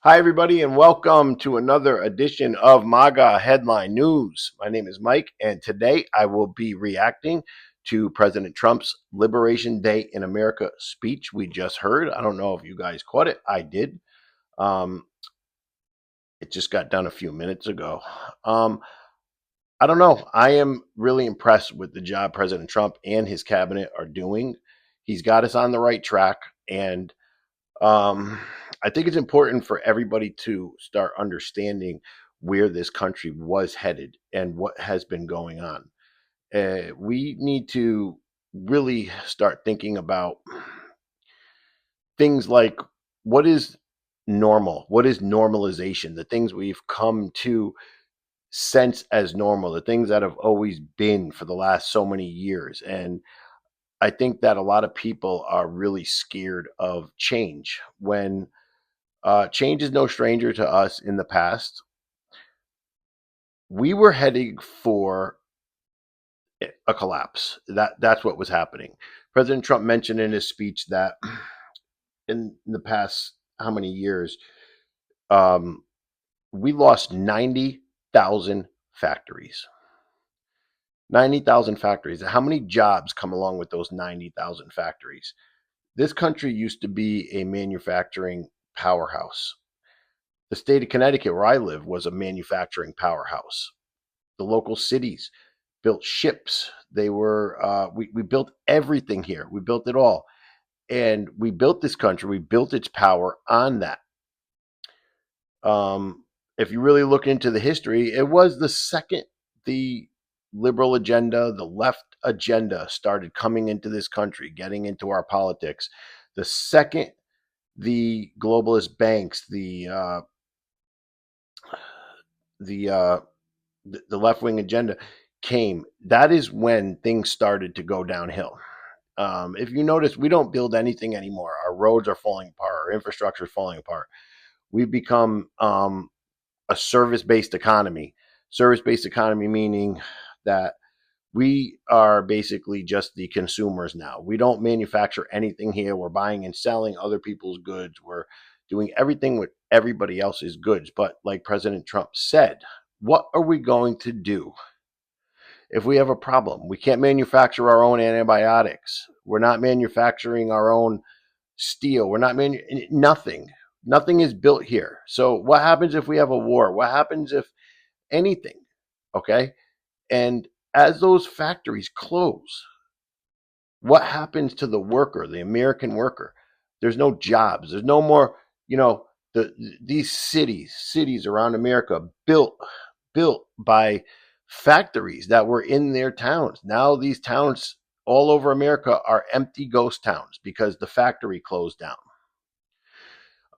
Hi, everybody, and welcome to another edition of MAGA Headline News. My name is Mike, and today I will be reacting to President Trump's Liberation Day in America speech we just heard. I don't know if you guys caught it. I did. Um, it just got done a few minutes ago. Um, I don't know. I am really impressed with the job President Trump and his cabinet are doing. He's got us on the right track, and um, I think it's important for everybody to start understanding where this country was headed and what has been going on. We need to really start thinking about things like what is normal, what is normalization, the things we've come to sense as normal, the things that have always been for the last so many years. And I think that a lot of people are really scared of change when change is no stranger to us in the past. We were heading for a collapse. That's what was happening. President Trump mentioned in his speech that in the past how many years um, we lost 90,000 factories. 90,000 factories. How many jobs come along with those 90,000 factories? This country used to be a manufacturing powerhouse. The state of Connecticut, where I live, was a manufacturing powerhouse. The local cities built ships. We built everything here. We built it all, and we built this country. We built its power on that. If you really look into the history, it was the second the liberal agenda, the left agenda started coming into this country, getting into our politics. The second the globalist banks, the uh, the left wing agenda came, that is when things started to go downhill. If you notice, we don't build anything anymore. Our roads are falling apart. Our infrastructure is falling apart. We've become a service based economy. Service based economy meaning that we are basically just the consumers now. We don't manufacture anything here. We're buying and selling other people's goods. We're doing everything with everybody else's goods. But like President Trump said, what are we going to do if we have a problem? We can't manufacture our own antibiotics. We're not manufacturing our own steel. Nothing. Nothing is built here. So what happens if we have a war? What happens if anything? Okay? And as those factories close, what happens to the worker, the American worker? There's no jobs. There's no more, these cities around America built by factories that were in their towns. Now these towns all over America are empty ghost towns because the factory closed down.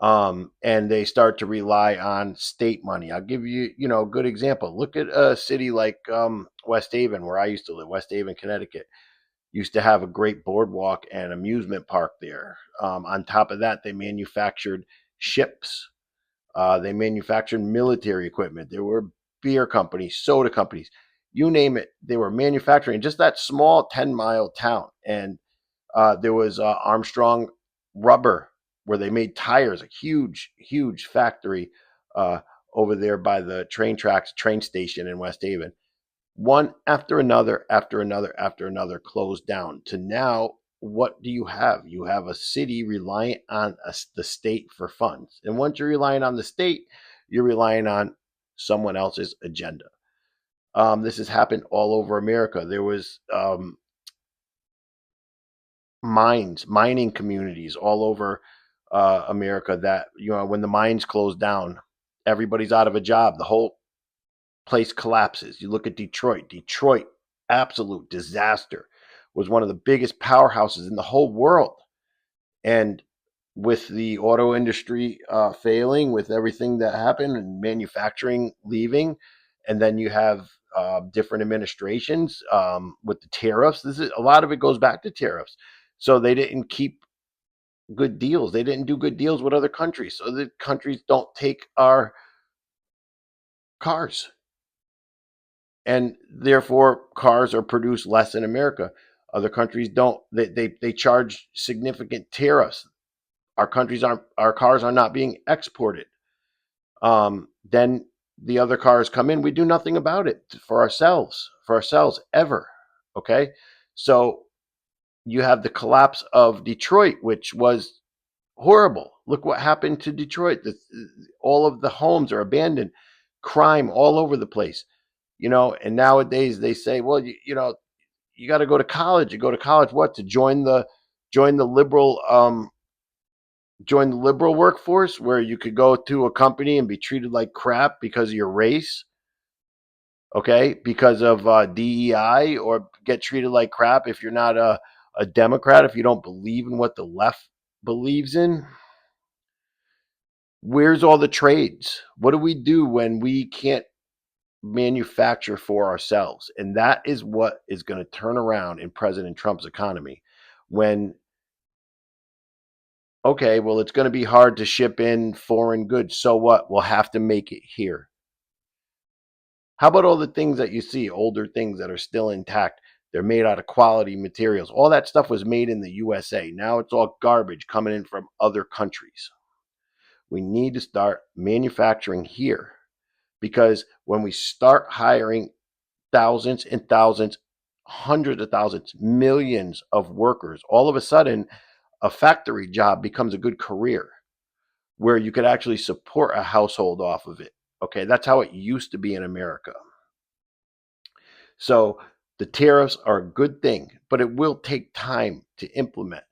And they start to rely on state money. I'll give you, a good example. Look at a city like West Haven, where I used to live. West Haven, Connecticut, used to have a great boardwalk and amusement park there. On top of that, they manufactured ships. They manufactured military equipment. There were beer companies, soda companies, you name it. They were manufacturing just that small 10-mile town. And there was Armstrong Rubber, where they made tires, a huge, huge factory uh, over there by the train tracks, train station in West Haven. One after another, after another, after another closed down. To now, what do you have? You have a city reliant on the state for funds. And once you're relying on the state, you're relying on someone else's agenda. This has happened all over America. There was mining communities all over America that, when the mines close down, everybody's out of a job. The whole place collapses. You look at Detroit, absolute disaster, was one of the biggest powerhouses in the whole world. And with the auto industry failing, with everything that happened and manufacturing leaving, and then you have different administrations with the tariffs. This is a lot of it goes back to tariffs. So they didn't keep good deals. They didn't do good deals with other countries. So the countries don't take our cars. And therefore cars are produced less in America. Other countries don't. They charge significant tariffs. Our cars are not being exported. Then the other cars come in. We do nothing about it for ourselves ever. Okay. So you have the collapse of Detroit, which was horrible. Look what happened to Detroit. All of the homes are abandoned, crime all over the place. And nowadays they say, well, you got to go to college. You go to college what, to join the liberal workforce, where you could go to a company and be treated like crap because of your race, okay, because of DEI, or get treated like crap if you're not a Democrat, if you don't believe in what the left believes in. Where's all the trades? What do we do when we can't manufacture for ourselves? And that is what is going to turn around in President Trump's economy. When, okay, well, it's going to be hard to ship in foreign goods. So what? We'll have to make it here. How about all the things that you see, older things that are still intact? They're made out of quality materials. All that stuff was made in the USA. Now it's all garbage coming in from other countries. We need to start manufacturing here, because when we start hiring thousands and thousands, hundreds of thousands, millions of workers, all of a sudden a factory job becomes a good career where you could actually support a household off of it. Okay, that's how it used to be in America. So the tariffs are a good thing, but it will take time to implement.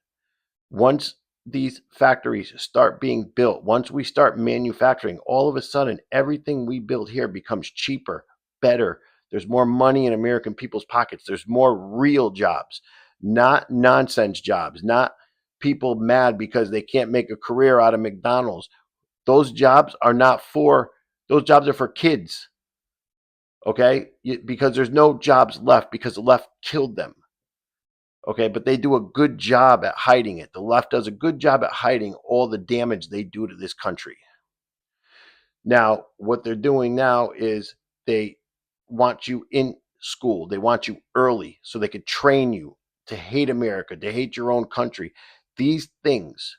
Once these factories start being built, once we start manufacturing, all of a sudden everything we build here becomes cheaper, better. There's more money in American people's pockets. There's more real jobs, not nonsense jobs, not people mad because they can't make a career out of McDonald's. Those jobs are not for, those jobs are for kids, okay? Because there's no jobs left because the left killed them. Okay, but they do a good job at hiding it. The left does a good job at hiding all the damage they do to this country. Now, what they're doing now is they want you in school. They want you early so they could train you to hate America, to hate your own country. These things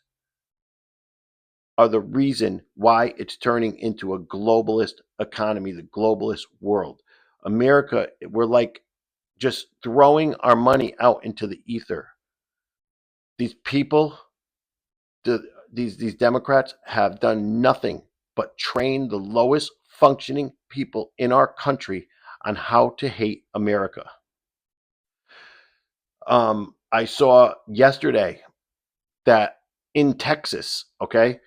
are the reason why it's turning into a globalist economy, the globalist world. America, we're like just throwing our money out into the ether. These people, these Democrats have done nothing but train the lowest functioning people in our country on how to hate America. I saw yesterday that in Texas, okay,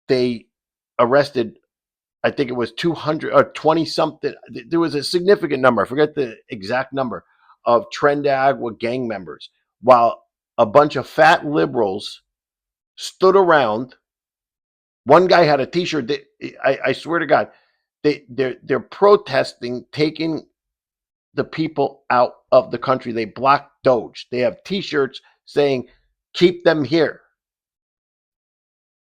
they arrested, I think it was 200 or 20 something. There was a significant number, I forget the exact number, of Trendagua gang members, while a bunch of fat liberals stood around. One guy had a T-shirt. I swear to God, they're protesting taking the people out of the country. They block Doge. They have T-shirts saying "Keep them here."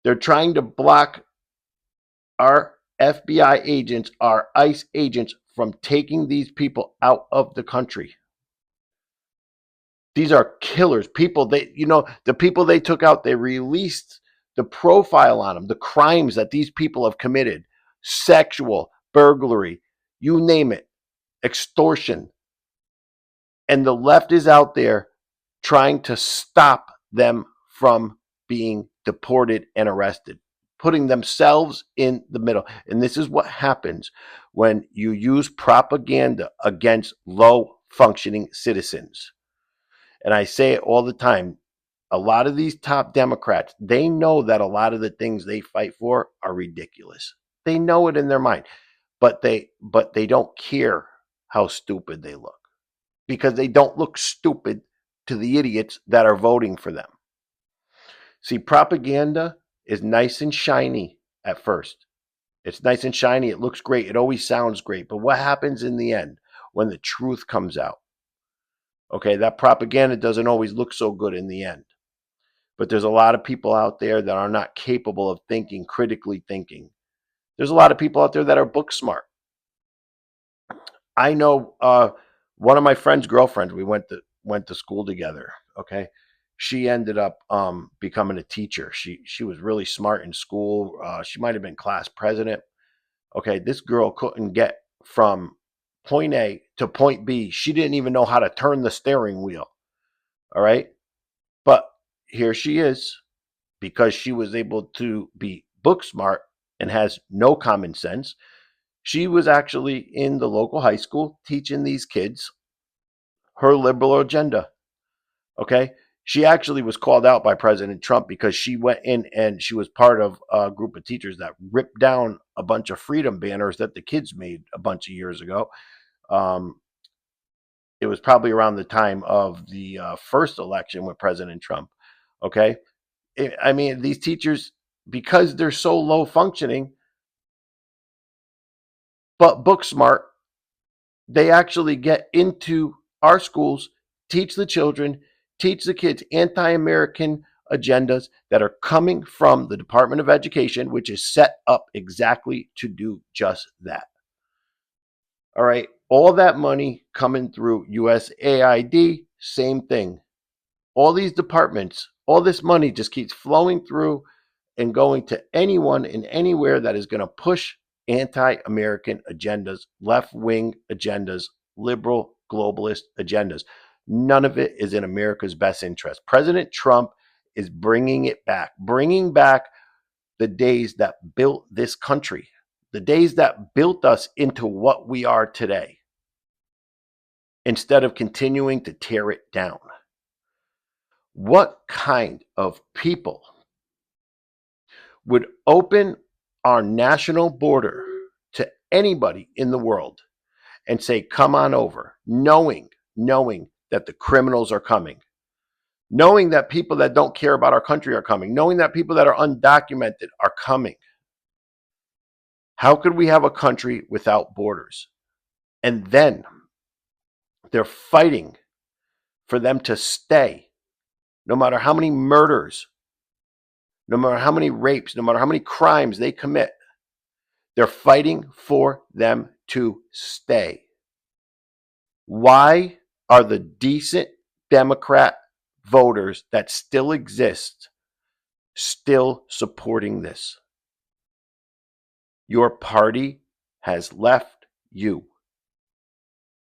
They're trying to block our FBI agents, our ICE agents, from taking these people out of the country. These are killers. People, the people they took out, they released the profile on them, the crimes that these people have committed: sexual, burglary, you name it, extortion. And the left is out there trying to stop them from being deported and arrested, putting themselves in the middle. And this is what happens when you use propaganda against low functioning citizens. And I say it all the time. A lot of these top Democrats, they know that a lot of the things they fight for are ridiculous. They know it in their mind, but they don't care how stupid they look, because they don't look stupid to the idiots that are voting for them. See, propaganda is nice and shiny at first. It's nice and shiny. It looks great. It always sounds great. But what happens in the end when the truth comes out? Okay, that propaganda doesn't always look so good in the end. But there's a lot of people out there that are not capable of thinking, critically thinking. There's a lot of people out there that are book smart. I know one of my friend's girlfriends. We went to school together. Okay, she ended up becoming a teacher. She was really smart in school. She might have been class president. Okay, this girl couldn't get from point A to point B. She didn't even know how to turn the steering wheel. All right, but here she is because she was able to be book smart and has no common sense. She was actually in the local high school teaching these kids her liberal agenda. Okay. She actually was called out by President Trump because she went in and she was part of a group of teachers that ripped down a bunch of freedom banners that the kids made a bunch of years ago. Um, it was probably around the time of the first election with President Trump. Okay. I mean, these teachers, because they're so low functioning, but book smart, they actually get into our schools, teach the children, teach the kids anti-American agendas that are coming from the Department of Education, which is set up exactly to do just that. All right. All that money coming through USAID, same thing. All these departments, all this money just keeps flowing through and going to anyone and anywhere that is going to push anti-American agendas, left-wing agendas, liberal globalist agendas. None of it is in America's best interest. President Trump is bringing back the days that built this country, the days that built us into what we are today, instead of continuing to tear it down. What kind of people would open our national border to anybody in the world and say, come on over, knowing that the criminals are coming, knowing that people that don't care about our country are coming, knowing that people that are undocumented are coming? How could we have a country without borders? And then they're fighting for them to stay, no matter how many murders, no matter how many rapes, no matter how many crimes they commit. They're fighting for them to stay. Why are the decent Democrat voters that still exist still supporting this? Your party has left you.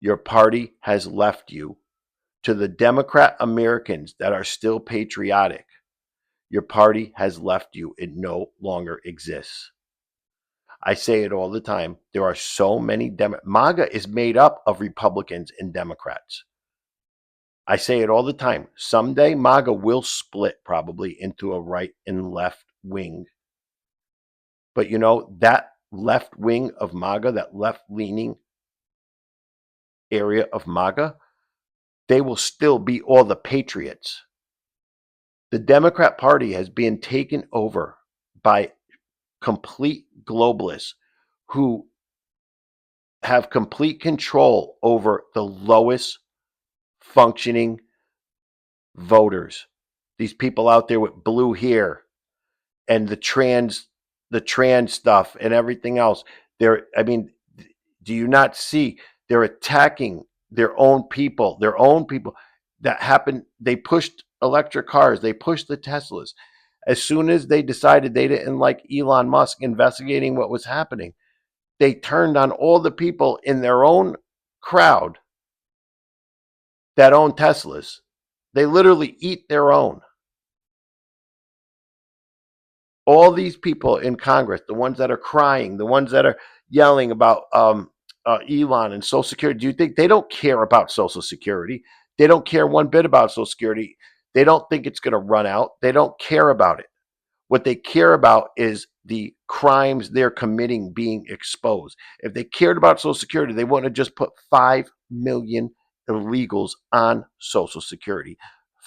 Your party has left you. To the Democrat Americans that are still patriotic, your party has left you. It no longer exists. I say it all the time. There are so many MAGA is made up of Republicans and Democrats. I say it all the time. Someday MAGA will split probably into a right and left wing. But you know, that left wing of MAGA, that left leaning area of MAGA, they will still be all the patriots. The Democrat Party has been taken over by complete globalists who have complete control over the lowest functioning voters. These people out there with blue hair and the trans stuff and everything else. I mean, do you not see they're attacking their own people that happened? They pushed electric cars, they pushed the Teslas. As soon as they decided they didn't like Elon Musk investigating what was happening, they turned on all the people in their own crowd that own Teslas. They literally eat their own. All these people in Congress, the ones that are crying, the ones that are yelling about Elon and Social Security, do you think they don't care about Social Security? They don't care one bit about Social Security. They don't think it's going to run out. They don't care about it. What they care about is the crimes they're committing being exposed. If they cared about Social Security, they wouldn't have just put 5 million illegals on Social Security.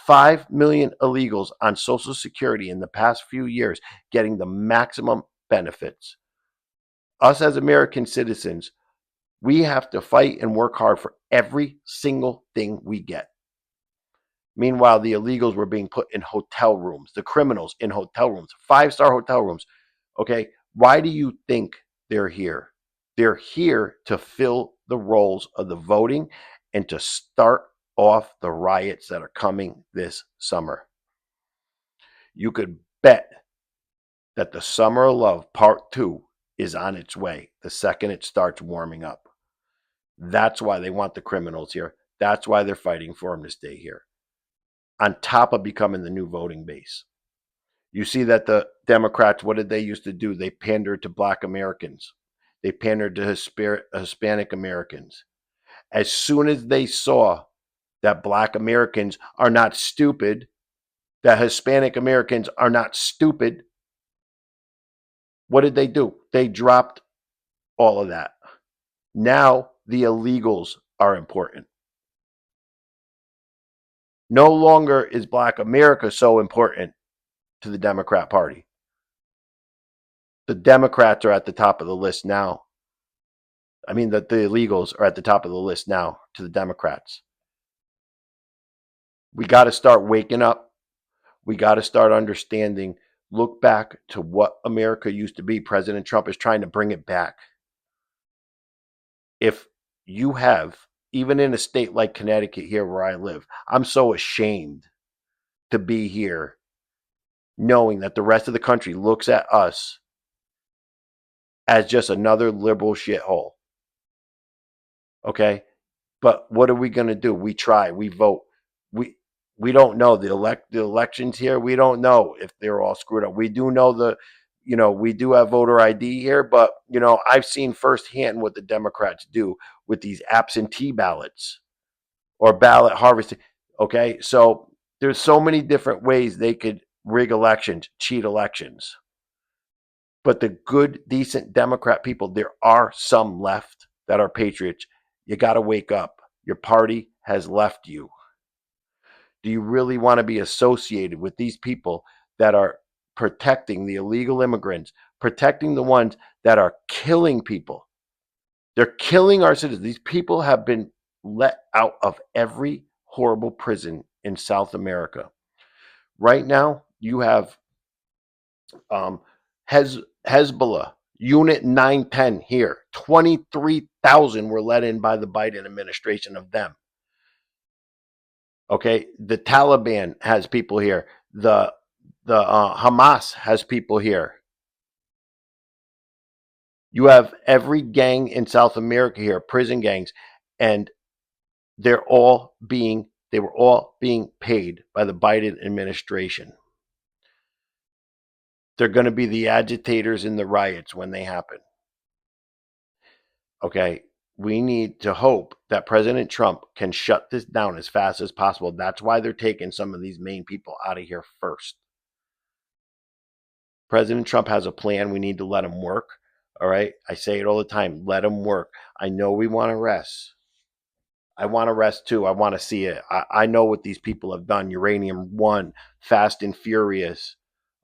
5 million illegals on Social Security in the past few years getting the maximum benefits. Us as American citizens, we have to fight and work hard for every single thing we get. Meanwhile, the illegals were being put in hotel rooms, the criminals in hotel rooms, 5-star hotel rooms. Okay, why do you think they're here? They're here to fill the roles of the voting and to start off the riots that are coming this summer. You could bet that the Summer of Love Part 2 is on its way the second it starts warming up. That's why they want the criminals here. That's why they're fighting for them to stay here. On top of becoming the new voting base. You see that the Democrats, what did they used to do? They pandered to Black Americans. They pandered to Hispanic Americans. As soon as they saw that Black Americans are not stupid, that Hispanic Americans are not stupid, what did they do? They dropped all of that. Now the illegals are important. No longer is Black America so important to the Democrat Party. The Democrats are at the top of the list now. I mean, the illegals are at the top of the list now to the Democrats. We got to start waking up. We got to start understanding. Look back to what America used to be. President Trump is trying to bring it back. If you have, even in a state like Connecticut here where I live, I'm so ashamed to be here knowing that the rest of the country looks at us as just another liberal shithole. Okay? But what are we going to do? We try, we vote. We don't know the elections here. We don't know if they're all screwed up. We do know we do have voter ID here, but I've seen firsthand what the Democrats do with these absentee ballots or ballot harvesting. Okay? So there's so many different ways they could rig elections, cheat elections. But the good, decent Democrat people, there are some left that are patriots. You got to wake up. Your party has left you. Do you really want to be associated with these people that are protecting the illegal immigrants, protecting the ones that are killing people? They're killing our citizens. These people have been let out of every horrible prison in South America. Right now, you have Hezbollah, Unit 910 here. 23,000 were let in by the Biden administration of them. Okay, the Taliban has people here. The Hamas has people here. You have every gang in South America here, prison gangs, and they were all being paid by the Biden administration. They're going to be the agitators in the riots when they happen. Okay, we need to hope that President Trump can shut this down as fast as possible. That's why they're taking some of these main people out of here first. President Trump has a plan. We need to let him work. All right. I say it all the time. Let him work. I know we want to rest. I want to rest too. I want to see it. I know what these people have done. Uranium One, Fast and Furious.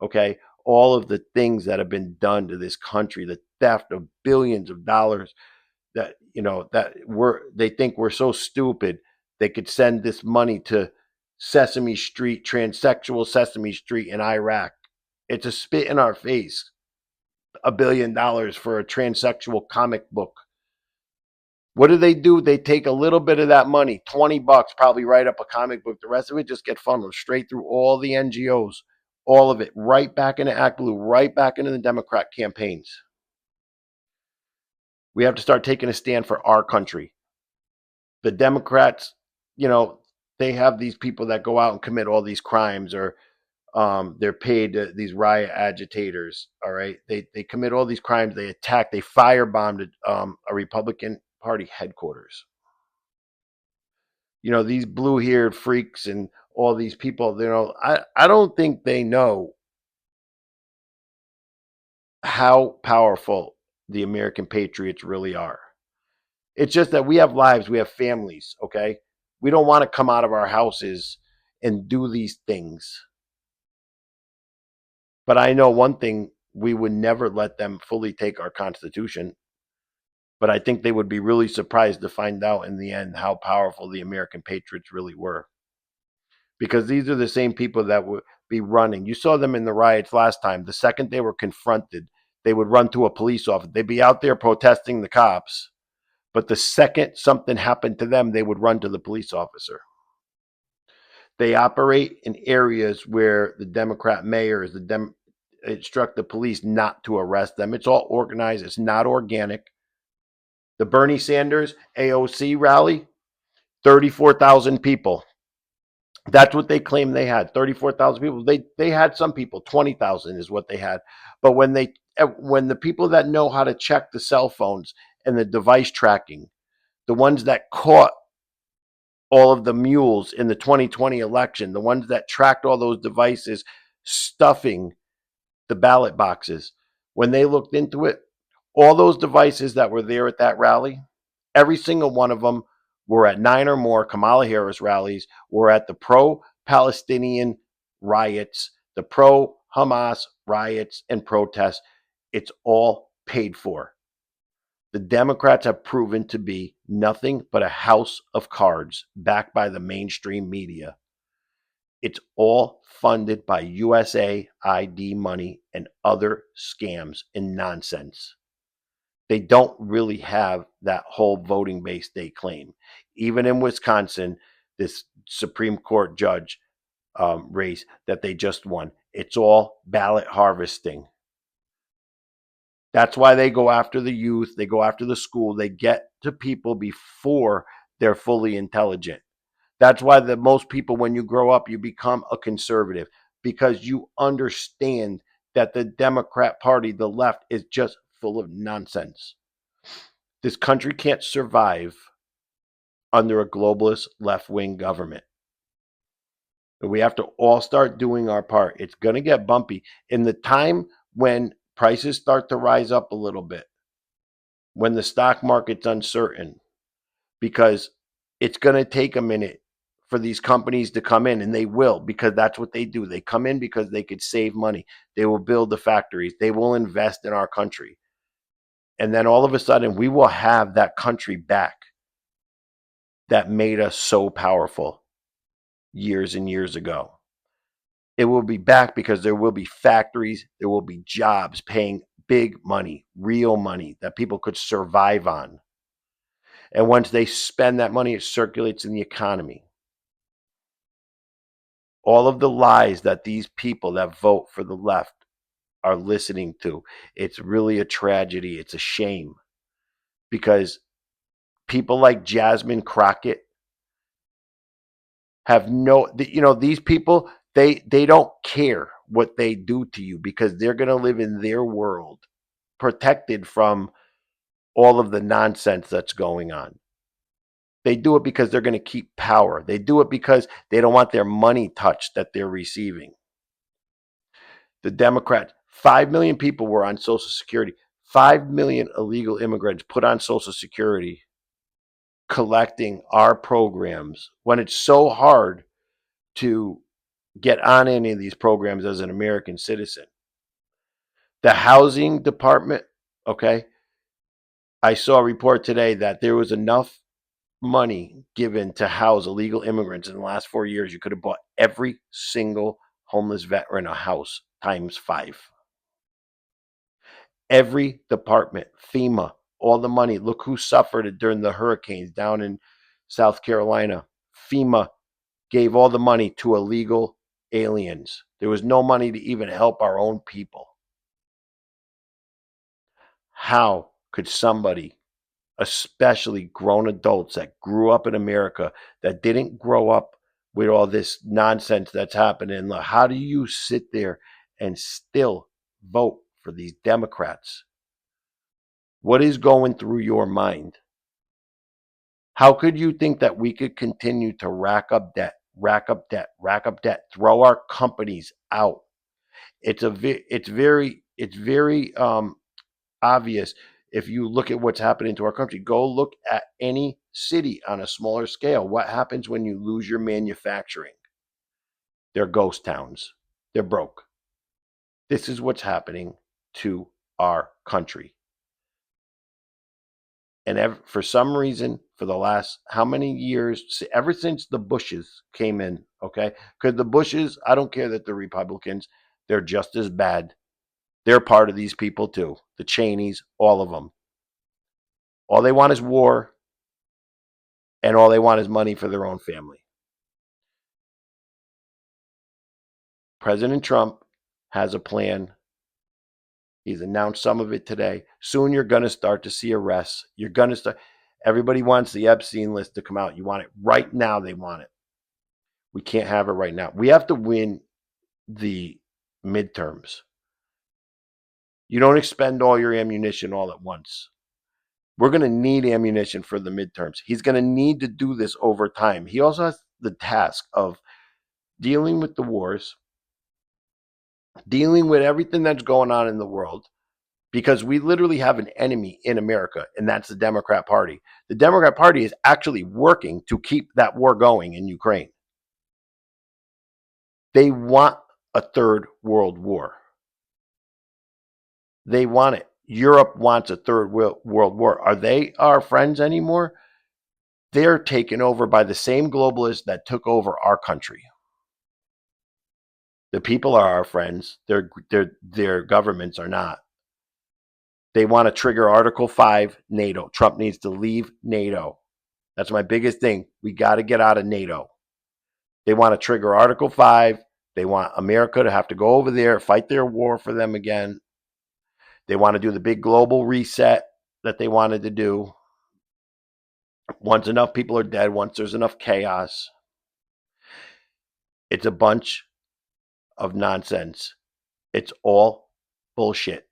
Okay. All of the things that have been done to this country, the theft of billions of dollars that, they think we're so stupid. They could send this money to Sesame Street, transsexual Sesame Street in Iraq. It's a spit in our face. $1 billion for a transsexual comic book. What do? They take a little bit of that money, $20, probably write up a comic book. The rest of it just get funneled straight through all the NGOs, all of it, right back into Act Blue, right back into the Democrat campaigns. We have to start taking a stand for our country. The Democrats, they have these people that go out and commit all these crimes, or they're paid these riot agitators. All right, they commit all these crimes. They attack. They firebombed a Republican Party headquarters. These blue-haired freaks and all these people. I don't think they know how powerful the American patriots really are. It's just that we have lives, we have families. Okay, we don't want to come out of our houses and do these things. But I know one thing, we would never let them fully take our Constitution. But I think they would be really surprised to find out in the end how powerful the American patriots really were. Because these are the same people that would be running. You saw them in the riots last time. The second they were confronted, they would run to a police officer. They'd be out there protesting the cops. But the second something happened to them, they would run to the police officer. They operate in areas where the Democrat mayors, instruct the police not to arrest them. It's all organized. It's not organic. The Bernie Sanders AOC rally, 34,000 people. That's what they claim they had. 34,000 people. They had some people. 20,000 is what they had. But when the people that know how to check the cell phones and the device tracking, the ones that caught all of the mules in the 2020 election, the ones that tracked all those devices stuffing the ballot boxes, when they looked into it, all those devices that were there at that rally, every single one of them were at 9 or more Kamala Harris rallies, were at the pro-Palestinian riots, the pro-Hamas riots and protests. It's all paid for. The Democrats have proven to be nothing but a house of cards backed by the mainstream media. It's all funded by USAID money and other scams and nonsense. They don't really have that whole voting base they claim. Even in Wisconsin, this Supreme Court judge race that they just won, it's all ballot harvesting. That's why they go after the youth, they go after the school, they get to people before they're fully intelligent. That's why the most people, when you grow up, you become a conservative because you understand that the Democrat Party, the left, is just full of nonsense. This country can't survive under a globalist left-wing government. We have to all start doing our part. It's going to get bumpy. In the time when prices start to rise up a little bit, when the stock market's uncertain, because it's going to take a minute for these companies to come in, and they will, because that's what they do. They come in because they could save money. They will build the factories. They will invest in our country. And then all of a sudden, we will have that country back that made us so powerful years and years ago. It will be back because there will be factories, there will be jobs paying big money, real money that people could survive on. And once they spend that money, it circulates in the economy. All of the lies that these people that vote for the left are listening to, it's really a tragedy. It's a shame because people like Jasmine Crockett have these people, they don't care what they do to you because they're going to live in their world protected from all of the nonsense that's going on. They do it because they're going to keep power. They do it because they don't want their money touched that they're receiving. The Democrats, 5 million people were on Social Security. 5 million illegal immigrants put on Social Security collecting our programs when it's so hard to get on any of these programs as an American citizen. The housing department, okay, I saw a report today that there was enough money given to house illegal immigrants in the last 4 years. You could have bought every single homeless veteran a house times 5. Every department, FEMA, all the money. Look who suffered it during the hurricanes down in South Carolina. FEMA gave all the money to illegal aliens. There was no money to even help our own people. How could somebody, especially grown adults that grew up in America, that didn't grow up with all this nonsense that's happening, how do you sit there and still vote for these Democrats? What is going through your mind? How could you think that we could continue to rack up debt, rack up debt, rack up debt, throw our companies out? It's very obvious if you look at what's happening to our country. Go look at any city on a smaller scale. What happens when you lose your manufacturing? They're ghost towns. They're broke. This is what's happening to our country. And for some reason, for the last how many years, ever since the Bushes came in, okay? Because the Bushes, I don't care that they're Republicans, they're just as bad. They're part of these people too. The Cheneys, all of them. All they want is war, and all they want is money for their own family. President Trump has a plan. He's announced some of it today. Soon you're going to start to see arrests. You're going to start. Everybody wants the Epstein list to come out. You want it right now. They want it. We can't have it right now. We have to win the midterms. You don't expend all your ammunition all at once. We're going to need ammunition for the midterms. He's going to need to do this over time. He also has the task of dealing with the wars, dealing with everything that's going on in the world, because we literally have an enemy in America, and that's the Democrat Party. The Democrat Party is actually working to keep that war going in Ukraine. They want a third world war. They want it. Europe wants a third world war. Are they our friends anymore? They're taken over by the same globalists that took over our country. The people are our friends. Their governments are not. They want to trigger Article 5, NATO. Trump needs to leave NATO. That's my biggest thing. We got to get out of NATO. They want to trigger Article 5. They want America to have to go over there, fight their war for them again. They want to do the big global reset that they wanted to do. Once enough people are dead, once there's enough chaos. It's a bunch of nonsense. It's all bullshit.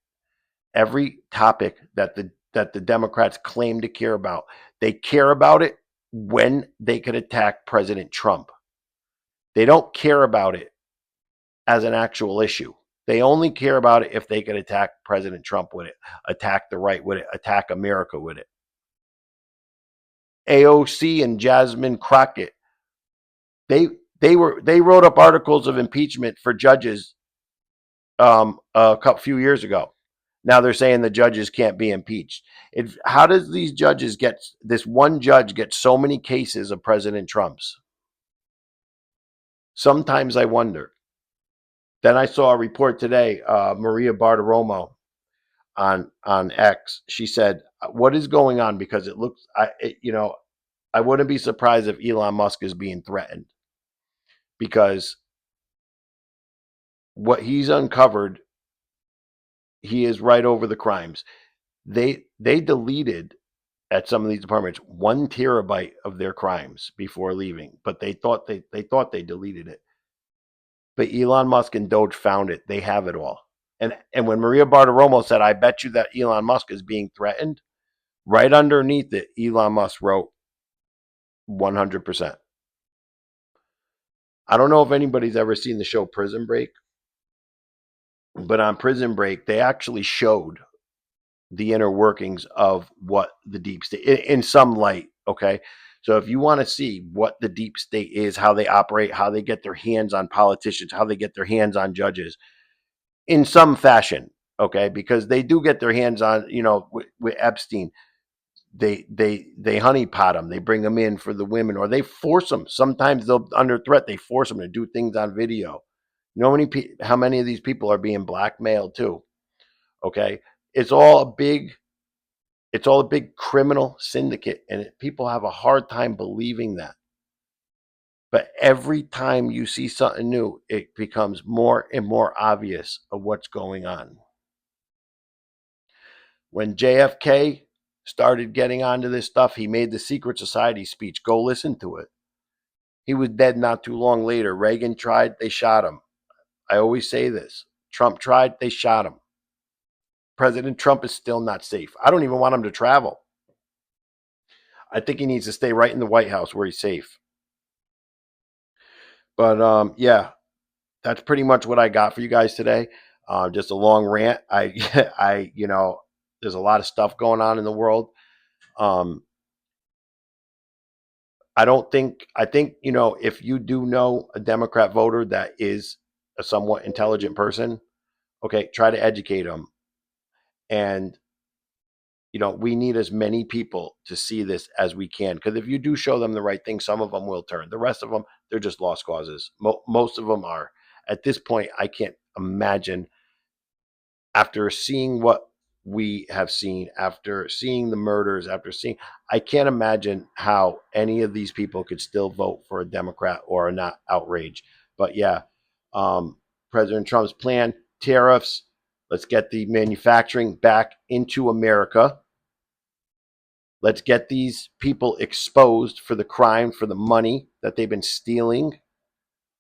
Every topic that the Democrats claim to care about, they care about it when they could attack President Trump. They don't care about it as an actual issue. They only care about it if they could attack President Trump with it, attack the right with it, attack America with it. AOC and Jasmine Crockett, they wrote up articles of impeachment for judges few years ago. Now they're saying the judges can't be impeached. How does these judges get, this one judge get so many cases of President Trump's? Sometimes I wonder. Then I saw a report today, Maria Bartiromo on X. She said, "What is going on?" Because it looks, I wouldn't be surprised if Elon Musk is being threatened, because what he's uncovered, he is right over the crimes. They deleted at some of these departments 1 terabyte of their crimes before leaving, but they thought they deleted it. But Elon Musk and Doge found it. They have it all. And when Maria Bartiromo said, "I bet you that Elon Musk is being threatened," right underneath it, Elon Musk wrote 100%. I don't know if anybody's ever seen the show Prison Break, but on Prison Break, they actually showed the inner workings of what the deep state, in some light. Okay. So if you want to see what the deep state is, how they operate, how they get their hands on politicians, how they get their hands on judges in some fashion. Okay. Because they do get their hands on, with Epstein, they honeypot them. They bring them in for the women, or they force them. Sometimes they'll, under threat, they force them to do things on video. You know how many of these people are being blackmailed too? Okay. It's all a big criminal syndicate, and people have a hard time believing that. But every time you see something new, it becomes more and more obvious of what's going on. When JFK started getting onto this stuff, he made the secret society speech. Go listen to it. He was dead not too long later. Reagan tried, they shot him. I always say this. Trump tried, they shot him. President Trump is still not safe. I don't even want him to travel. I think he needs to stay right in the White House where he's safe. But yeah, that's pretty much what I got for you guys today. Just a long rant. There's a lot of stuff going on in the world. I think, if you do know a Democrat voter that is a somewhat intelligent person, okay, try to educate them. And, we need as many people to see this as we can. Because if you do show them the right thing, some of them will turn. The rest of them, they're just lost causes. Most of them are. At this point, I can't imagine, after seeing what we have seen, after seeing the murders, I can't imagine how any of these people could still vote for a Democrat or are not outraged. But yeah, President Trump's plan, tariffs. Let's get the manufacturing back into America. Let's get these people exposed for the crime, for the money that they've been stealing,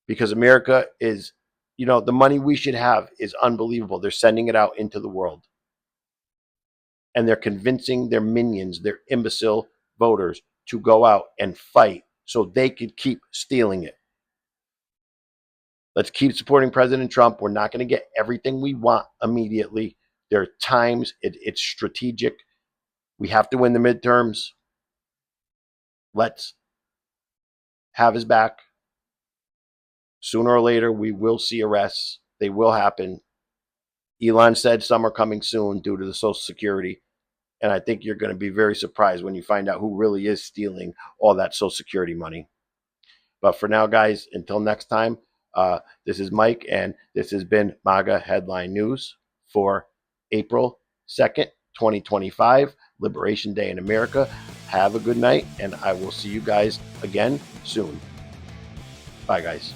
because America is, the money we should have is unbelievable. They're sending it out into the world. And they're convincing their minions, their imbecile voters, to go out and fight so they could keep stealing it. Let's keep supporting President Trump. We're not going to get everything we want immediately. There are times it's strategic. We have to win the midterms. Let's have his back. Sooner or later, we will see arrests. They will happen. Elon said some are coming soon due to the Social Security. And I think you're going to be very surprised when you find out who really is stealing all that Social Security money. But for now, guys, until next time, this is Mike, and this has been MAGA Headline News for April 2nd, 2025, Liberation Day in America. Have a good night, and I will see you guys again soon. Bye, guys.